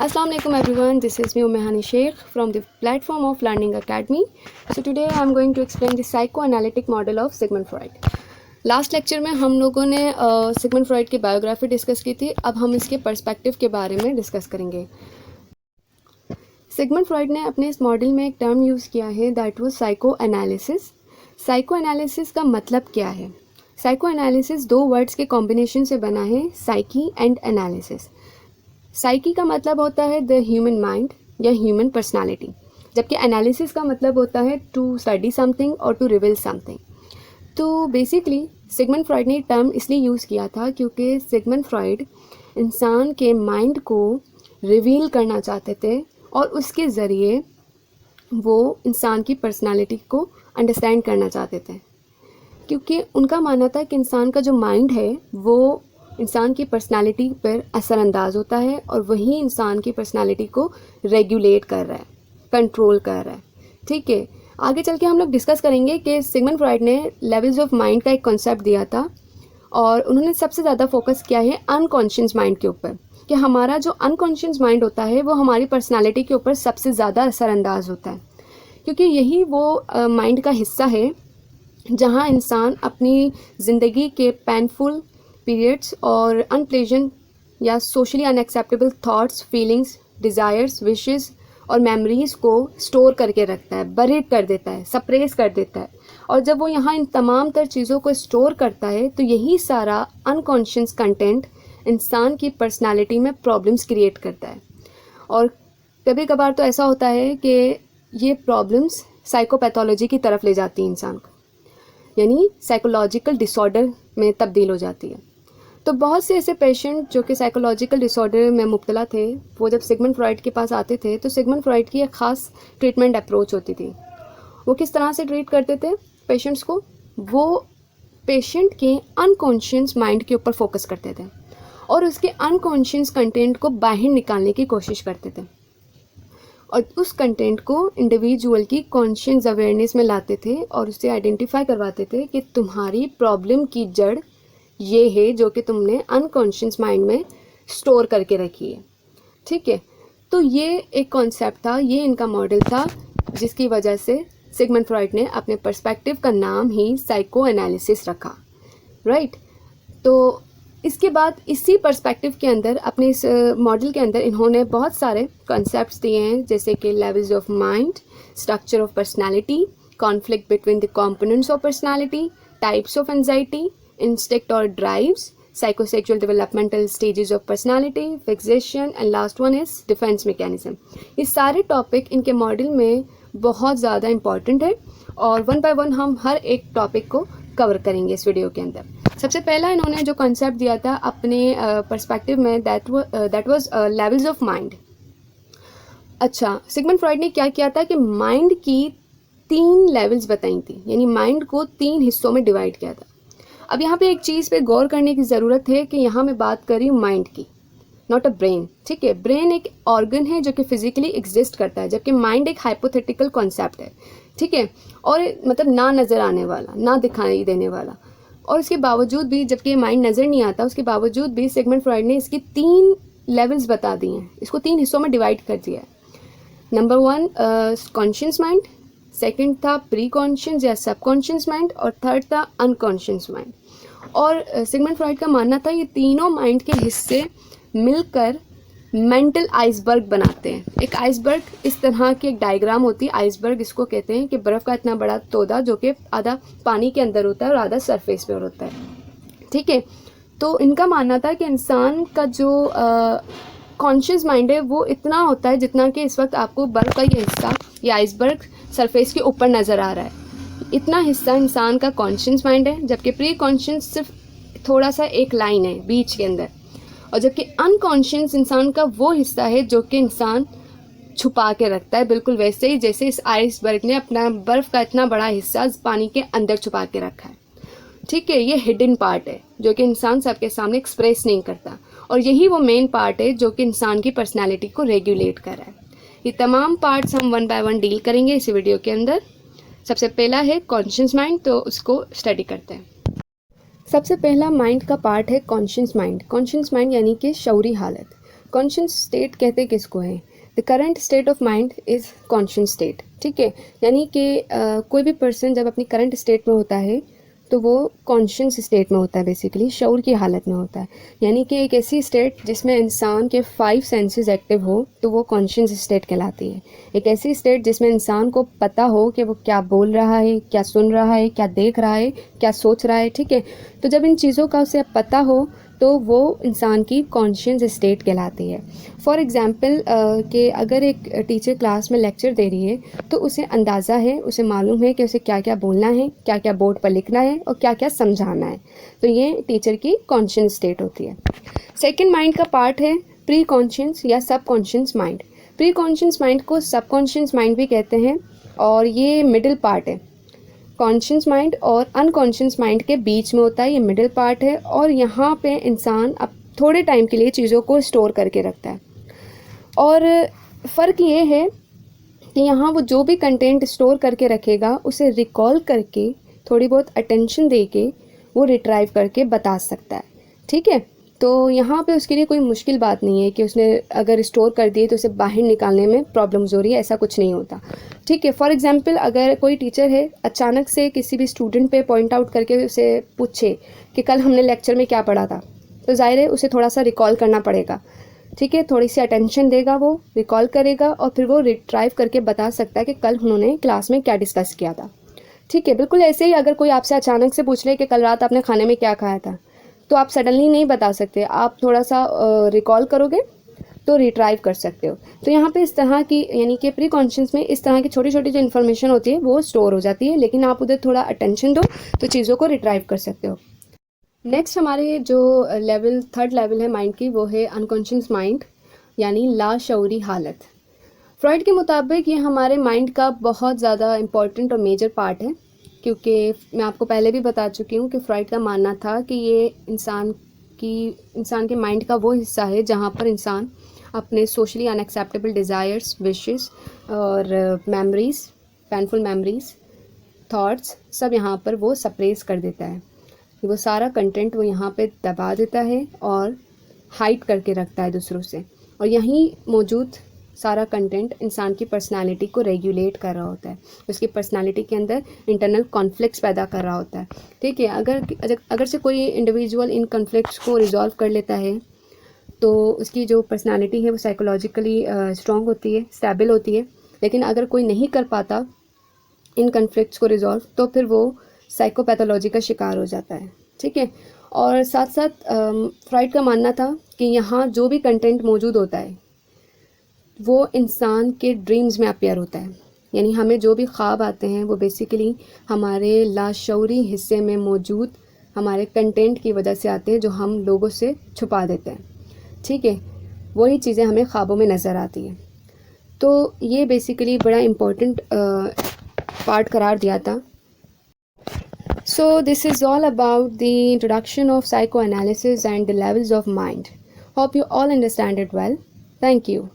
Assalamu alaikum everyone, this is me Umehani Sheikh from the platform of Learning Academy. So today I am going to explain the psychoanalytic model of Sigmund Freud. Last lecture में हम लोगों ने Sigmund Freud की biography discuss की थी. अब हम इसके पर्सपेक्टिव के बारे में डिस्कस करेंगे. सिगमंड फ्रॉइड ने अपने इस मॉडल में एक टर्म यूज़ किया है that was psycho analysis. Psycho analysis का मतलब क्या है? साइको एनालिसिस दो वर्ड्स के कॉम्बिनेशन से बना है, साइकी एंड एनालिसिस. साइकी का मतलब होता है द ह्यूमन माइंड या ह्यूमन पर्सनालिटी, जबकि एनालिसिस का मतलब होता है टू स्टडी समथिंग और टू रिवील समथिंग. तो बेसिकली सिगमंड फ्रॉइड ने टर्म इसलिए यूज़ किया था क्योंकि सिगमंड फ्रॉइड इंसान के माइंड को रिवील करना चाहते थे और उसके ज़रिए वो इंसान की पर्सनालिटी को अंडरस्टैंड करना चाहते थे, क्योंकि उनका मानना था कि इंसान का जो माइंड है वो इंसान की पर्सनालिटी पर असरअंदाज होता है और वही इंसान की पर्सनालिटी को रेगुलेट कर रहा है, कंट्रोल कर रहा है. ठीक है, आगे चल के हम लोग डिस्कस करेंगे कि सिगमंड फ्रॉइड ने लेवल्स ऑफ माइंड का एक कॉन्सेप्ट दिया था और उन्होंने सबसे ज़्यादा फोकस किया है अनकॉन्शियस माइंड के ऊपर, कि हमारा जो अनकॉन्शियस माइंड होता है वो हमारी पर्सनालिटी के ऊपर सबसे ज़्यादा असरअंदाज होता है, क्योंकि यही वो माइंड का हिस्सा है जहाँ इंसान अपनी ज़िंदगी के पेनफुल पीरियड्स और अनप्लेजेंट या socially unacceptable thoughts, feelings, desires, wishes और मेमोरीज़ को स्टोर करके रखता है, बरीड कर देता है, सप्रेस कर देता है. और जब वो यहाँ इन तमाम तर चीज़ों को स्टोर करता है तो यही सारा अनकॉन्शियस कंटेंट इंसान की पर्सनालिटी में प्रॉब्लम्स क्रिएट करता है. और कभी कभार तो ऐसा होता है कि ये प्रॉब्लम्स साइकोपैथोलॉजी की तरफ ले जाती हैं इंसान को, यानी साइकोलॉजिकल डिसऑर्डर में तब्दील हो जाती है. तो बहुत से ऐसे पेशेंट जो कि साइकोलॉजिकल डिसऑर्डर में मुब्तला थे, वो जब सिगमंड फ्रॉइड के पास आते थे तो सिगमंड फ्रॉइड की एक ख़ास ट्रीटमेंट अप्रोच होती थी. वो किस तरह से ट्रीट करते थे पेशेंट्स को? वो पेशेंट के अनकॉन्शियस माइंड के ऊपर फोकस करते थे और उसके अनकॉन्शियस कंटेंट को बाहर निकालने की कोशिश करते थे और उस कंटेंट को इंडिविजुअल की कॉन्शियस अवेयरनेस में लाते थे और उससे आइडेंटिफाई करवाते थे कि तुम्हारी प्रॉब्लम की जड़ ये है जो कि तुमने अनकॉन्शियस माइंड में स्टोर करके रखी है. ठीक है, तो ये एक कॉन्सेप्ट था, ये इनका मॉडल था, जिसकी वजह से सिगमंड फ्रॉइड ने अपने पर्सपेक्टिव का नाम ही साइको एनालिसिस रखा. राइट. तो इसके बाद इसी पर्सपेक्टिव के अंदर, अपने इस मॉडल के अंदर इन्होंने बहुत सारे कॉन्सेप्ट्स दिए हैं, जैसे कि levels of mind, structure of personality, conflict between the components of personality, types of anxiety, instinct or drives, psychosexual developmental stages of personality, fixation and last one is defense mechanism. ये सारे topic इनके model में बहुत ज़्यादा important है और one by one हम हर एक टॉपिक को कवर करेंगे इस वीडियो के अंदर. सबसे पहला इन्होंने जो कॉन्सेप्ट दिया था अपने पर्सपेक्टिव में, that was levels of mind. अच्छा, सिगमंड फ्रॉइड ने क्या किया था कि माइंड की 3 लेवल्स बताई थी, यानी माइंड को 3 हिस्सों में डिवाइड किया था. अब यहाँ पे एक चीज़ पे गौर करने की ज़रूरत है कि यहाँ मैं बात कर रही हूँ माइंड की, नॉट अ ब्रेन. ठीक है, ब्रेन एक ऑर्गन है जो कि फिजिकली एग्जिस्ट करता है, जबकि माइंड एक हाइपोथेटिकल कॉन्सेप्ट है. ठीक है, और मतलब ना नज़र आने वाला, ना दिखाई देने वाला. और इसके बावजूद भी, जबकि माइंड नज़र नहीं आता, उसके बावजूद भी सिगमंड फ्रॉइड ने इसकी 3 लेवल्स बता दिए हैं, इसको 3 हिस्सों में डिवाइड कर दिया है. नंबर 1 कॉन्शियस माइंड, सेकंड था प्री कॉन्शियस या सबकॉन्शियस माइंड और थर्ड था अनकॉन्शियस माइंड. और सिगमंड फ्रॉइड का मानना था ये तीनों माइंड के हिस्से मिलकर मेंटल आइसबर्ग बनाते हैं. एक आइसबर्ग इस तरह की एक डायग्राम होती है. आइसबर्ग इसको कहते हैं कि बर्फ़ का इतना बड़ा तोदा जो कि आधा पानी के अंदर होता है और आधा सरफेस पे होता है. ठीक है, तो इनका मानना था कि इंसान का जो कॉन्शियस माइंड है वो इतना होता है जितना कि इस वक्त आपको बर्फ़ का ये हिस्सा, ये आइसबर्ग सरफेस के ऊपर नज़र आ रहा है. इतना हिस्सा इंसान का कॉन्शियस माइंड है, जबकि प्री कॉन्शियस सिर्फ थोड़ा सा एक लाइन है बीच के अंदर, और जबकि अनकॉन्शियस इंसान का वो हिस्सा है जो कि इंसान छुपा के रखता है, बिल्कुल वैसे ही जैसे इस आइसबर्ग ने अपना बर्फ़ का इतना बड़ा हिस्सा पानी के अंदर छुपा के रखा है. ठीक है, ये हिडन पार्ट है जो कि इंसान सबके सामने एक्सप्रेस नहीं करता, और यही वो मेन पार्ट है जो कि इंसान की पर्सनैलिटी को रेगुलेट कर रहा है. ये तमाम पार्ट्स हम वन बाय वन डील करेंगे इस वीडियो के अंदर. सबसे पहला है कॉन्शियस माइंड, तो उसको स्टडी करते हैं. सबसे पहला माइंड का पार्ट है कॉन्शियस माइंड. कॉन्शियस माइंड यानी कि शऊरी हालत. कॉन्शियस स्टेट कहते किसको है? The current state of mind is conscious state, ठीक है। यानी कि कोई भी पर्सन जब अपनी करंट स्टेट में होता है तो वो कॉन्शियस स्टेट में होता है, बेसिकली शऊर की हालत में होता है। यानी कि एक ऐसी स्टेट जिसमें इंसान के 5 सेंसेस एक्टिव हो तो वो कॉन्शियस स्टेट कहलाती है। एक ऐसी स्टेट जिसमें इंसान को पता हो कि वो क्या बोल रहा है, क्या सुन रहा है, क्या देख रहा है, क्या सोच रहा है, ठीक है। तो जब इन चीज़ों का उसे पता हो तो वो इंसान की कॉन्शियस स्टेट कहलाती है। फॉर एग्ज़ाम्पल कि अगर एक टीचर क्लास में लेक्चर दे रही है तो उसे अंदाज़ा है, उसे मालूम है कि उसे क्या क्या बोलना है, क्या क्या बोर्ड पर लिखना है और क्या क्या समझाना है। तो ये टीचर की कॉन्शियस स्टेट होती है। सेकंड माइंड का पार्ट है प्री कॉन्शियस या सब conscious mind. Pre conscious mind को सब कॉन्शियस माइंड भी कहते हैं और ये मिडिल पार्ट है। कॉन्शियस माइंड और अनकॉन्शियस माइंड के बीच में होता है, ये मिडिल पार्ट है और यहाँ पे इंसान अब थोड़े टाइम के लिए चीज़ों को स्टोर करके रखता है। और फ़र्क ये है कि यहाँ वो जो भी कंटेंट स्टोर करके रखेगा उसे रिकॉल करके थोड़ी बहुत अटेंशन दे के वो रिट्राइव करके बता सकता है, ठीक है। तो यहाँ पे उसके लिए कोई मुश्किल बात नहीं है कि उसने अगर स्टोर कर दिए तो उसे बाहर निकालने में प्रॉब्लम्स हो रही है, ऐसा कुछ नहीं होता, ठीक है। फॉर एग्जांपल अगर कोई टीचर है अचानक से किसी भी स्टूडेंट पे पॉइंट आउट करके उसे पूछे कि कल हमने लेक्चर में क्या पढ़ा था, तो जाहिर है उसे थोड़ा सा रिकॉल करना पड़ेगा, ठीक है। थोड़ी सी अटेंशन देगा, वो रिकॉल करेगा और फिर वो रिट्राइव करके बता सकता है कि कल उन्होंने क्लास में क्या डिस्कस किया था, ठीक है। बिल्कुल ऐसे ही अगर कोई आपसे अचानक से पूछ ले कि कल रात आपने खाने में क्या खाया था, तो आप सडनली नहीं बता सकते, आप थोड़ा सा रिकॉल करोगे तो रिट्राइव कर सकते हो। तो यहाँ पे इस तरह की यानी कि प्री कॉन्शियस में इस तरह की छोटी छोटी जो इन्फॉर्मेशन होती है वो स्टोर हो जाती है, लेकिन आप उधर थोड़ा अटेंशन दो तो चीज़ों को रिट्राइव कर सकते हो। नेक्स्ट हमारे जो लेवल थर्ड लेवल है माइंड की, वो है अनकॉन्शियस माइंड यानी लाशऊरी हालत। फ्रॉइड के मुताबिक ये हमारे माइंड का बहुत ज़्यादा इम्पॉर्टेंट और मेजर पार्ट है, क्योंकि मैं आपको पहले भी बता चुकी हूँ कि फ्रॉइड का मानना था कि ये इंसान के माइंड का वो हिस्सा है जहाँ पर इंसान अपने सोशली अनएक्सेप्टेबल डिज़ायर्स, विशेस और मेमोरीज़, पेनफुल मेमोरीज़, थॉट्स सब यहाँ पर वो सप्रेस कर देता है। वो सारा कंटेंट वो यहाँ पे दबा देता है और हाइड करके रखता है दूसरों से, और यहीं मौजूद सारा कंटेंट इंसान की पर्सनालिटी को रेगुलेट कर रहा होता है, उसकी पर्सनालिटी के अंदर इंटरनल कॉन्फ्लिक्ट्स पैदा कर रहा होता है, ठीक है। अगर से कोई इंडिविजुअल इन कॉन्फ्लिक्ट्स को रिजॉल्व कर लेता है तो उसकी जो पर्सनालिटी है वो साइकोलॉजिकली स्ट्रॉन्ग होती है, स्टेबल होती है। लेकिन अगर कोई नहीं कर पाता इन कॉन्फ्लिक्ट्स को रिजॉल्व तो फिर वो साइकोपैथोलॉजी का शिकार हो जाता है, ठीक है। और साथ साथ फ्रॉइड का मानना था कि यहाँ जो भी कंटेंट मौजूद होता है वो इंसान के ड्रीम्स में अपीयर होता है, यानी हमें जो भी ख्वाब आते हैं वो बेसिकली हमारे लाशऊरी हिस्से में मौजूद हमारे कंटेंट की वजह से आते हैं जो हम लोगों से छुपा देते हैं, ठीक है। वही चीज़ें हमें ख्वाबों में नज़र आती हैं। तो ये बेसिकली बड़ा इम्पोर्टेंट पार्ट करार दिया था। So this is all about the introduction of psychoanalysis and the levels of mind. Hope you all understand it well. Thank you.